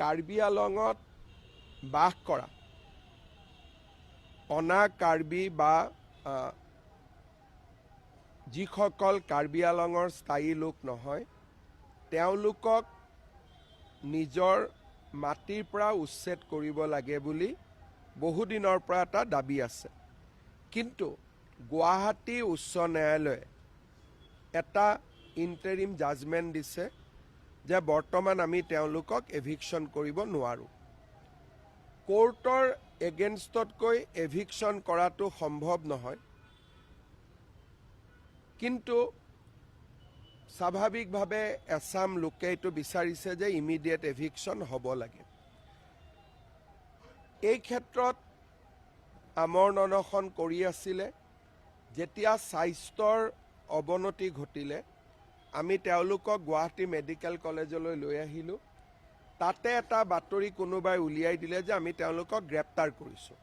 কাৰ্বি আলঙত বাস কৰা অনা কাৰ্বি বা যিসকল কাৰ্বি আলঙৰ স্থায়ী লোক নহয় তেওঁলোকক নিজৰ মাটিৰ পৰা উচ্ছেদ কৰিব লাগে বুলি বহুদিনৰ পৰা এটা দাবী আছে। কিন্তু গুৱাহাটী উচ্চ ন্যায়ালয়ে এটা ইণ্টাৰিম জাজমেণ্ট দিছে যে বৰ্তমান আমি তেওঁলোকক এভিকশ্যন কৰিব নোৱাৰোঁ। কোৰ্টৰ এগেইনষ্টতকৈ এভিকশ্যন কৰাটো সম্ভৱ নহয়, কিন্তু স্বাভাৱিকভাৱে এছাম লোকে এইটো বিচাৰিছে যে ইমিডিয়েট এভিকশ্যন হ'ব লাগে। এই ক্ষেত্ৰত আমৰণ অনশন কৰি আছিলে। যেতিয়া স্বাস্থ্যৰ অৱনতি ঘটিলে আমি তেওঁলোকক গুৱাহাটী মেডিকেল কলেজলৈ লৈ আহিলোঁ। তাতে এটা বাতৰি কোনোবাই উলিয়াই দিলে যে আমি তেওঁলোকক গ্ৰেপ্তাৰ কৰিছোঁ।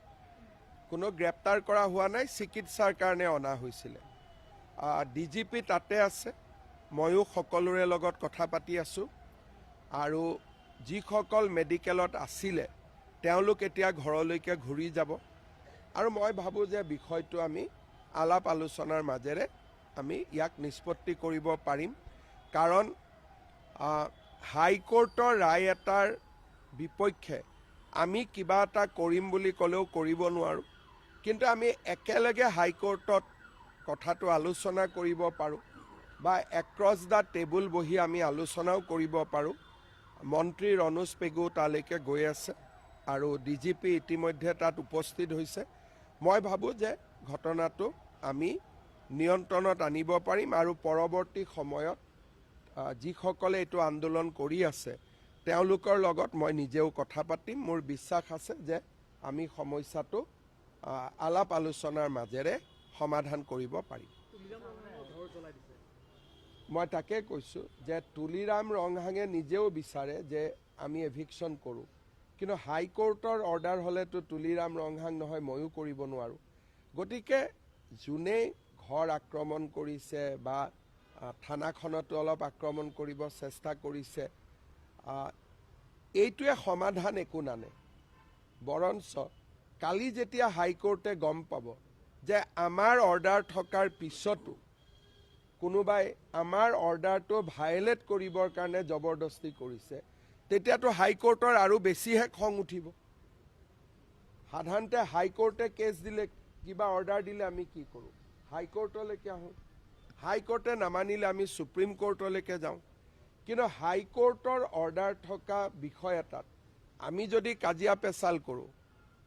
কোনো গ্ৰেপ্তাৰ কৰা হোৱা নাই, চিকিৎসাৰ কাৰণে অনা হৈছিলে। DGP তাতে আছে, ময়ো সকলোৰে লগত কথা পাতি আছোঁ আৰু যিসকল মেডিকেলত আছিলে তেওঁলোক এতিয়া ঘৰলৈকে ঘূৰি যাব আৰু মই ভাবোঁ যে বিষয়টো আমি আলাপ আলোচনাৰ মাজেৰে আমি ইয়াক নিষ্পত্তি কৰিব পাৰিম। কাৰণ হাইকোৰ্টৰ ৰায় এটাৰ বিপক্ষে আমি কিবা এটা কৰিম বুলি ক'লেও কৰিব নোৱাৰোঁ, কিন্তু আমি একেলগে হাইকোৰ্টত কথাটো আলোচনা কৰিব পাৰোঁ বা এক্ৰছ দ্য টেবুল বহি আমি আলোচনাও কৰিব পাৰোঁ। মন্ত্ৰী ৰণোজ পেগু তালৈকে গৈ আছে আৰু DGP ইতিমধ্যে তাত উপস্থিত হৈছে। মই ভাবোঁ যে ঘটনাটো আমি নিয়ন্ত্ৰণত আনিব পাৰিম আৰু পৰৱৰ্তী সময়ত যিসকলে এইটো আন্দোলন কৰি আছে তেওঁলোকৰ লগত মই নিজেও কথা পাতিম। মোৰ বিশ্বাস আছে যে আমি সমস্যাটো আলাপ আলোচনাৰ মাজেৰে সমাধান কৰিব পাৰিম। মই তাকে কৈছোঁ যে তুলিৰাম ৰংহাঙে নিজেও বিচাৰে যে আমি এভিকশ্যন কৰোঁ, কিন্তু হাইকোৰ্টৰ অৰ্ডাৰ হ'লেতো তুলিৰাম ৰংহাং নহয়, ময়ো কৰিব নোৱাৰোঁ। গতিকে যোনেই ঘৰ আক্ৰমণ কৰিছে বা থানাখনতো অলপ আক্ৰমণ কৰিব চেষ্টা কৰিছে, এইটোৱে সমাধান একো নানে। বৰঞ্চ কালি যেতিয়া হাইকোৰ্টে গম পাব যে আমাৰ অৰ্ডাৰ থকাৰ পিছতো কোনোবাই আমাৰ অৰ্ডাৰটো ভায়লেট কৰিবৰ কাৰণে জবৰদস্তি কৰিছে, তেতিয়াতো হাইকোৰ্টৰ আৰু বেছিহে খং উঠিব। সাধাৰণতে হাইকোৰ্টে কেছ দিলে, কিবা অৰ্ডাৰ দিলে আমি কি কৰোঁ? হাইকোৰ্টলৈকে আহোঁ। হাইকোৰ্টে নামানিলে আমি সুপ্ৰিম কোৰ্টলৈকে যাওঁ। কিন্তু হাইকোৰ্টৰ অৰ্ডাৰ থকা বিষয় এটাত আমি যদি কাজিয়া পেচাল কৰোঁ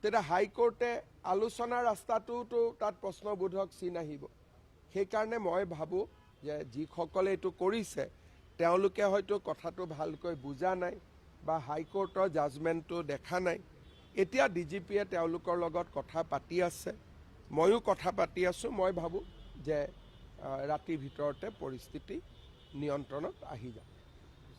তেতিয়া হাইকোৰ্টে আলোচনাৰ ৰাস্তাটোতো তাত প্ৰশ্নবোধক চিন আহিব। সেইকাৰণে মই ভাবোঁ যে যিসকলে এইটো কৰিছে তেওঁলোকে হয়তো কথাটো ভালকৈ বুজা নাই বা হাইকোৰ্টৰ জাজমেণ্টটো দেখা নাই। এতিয়া DGPয়ে তেওঁলোকৰ লগত কথা পাতি আছে, ময়ো কথা পাতি আছোঁ। মই ভাবোঁ যে ৰাতিৰ ভিতৰতে পৰিস্থিতি নিয়ন্ত্ৰণত আহি যাব।